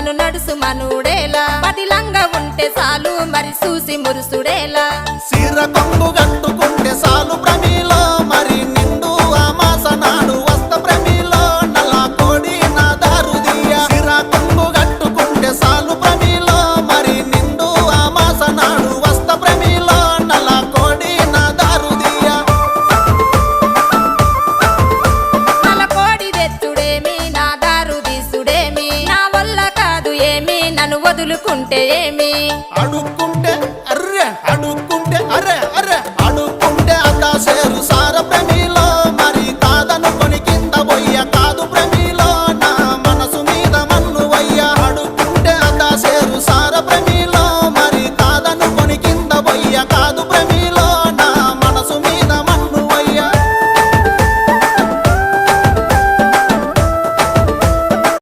నన్ను నడుసు మనుడేలా పదిలంగా ఉంటే చాలు మరి చూసి మురుసుడేలా సిర కొంగు కట్టుకుంటే సాలు ప్రమిలో మరి నిండు అమాస నాడు వస్త ప్రమిలో నల్ల కోడి నా దారుదియ సిర కొంగు కట్టుకుంటే సాలు ప్రమిలో మరి నిండు అమాస నాడు వస్త ప్రమిలో నల్ల కోడి నా దారుదియ నల్ల కోడి తెచ్చుడేమి నా దారు తీసుడేమి నా వల్ల కాదు ఏమి నన్ను వదులుకుంటే ఏమి అడుక్కుంటే అర్రె అడుక్కుంటే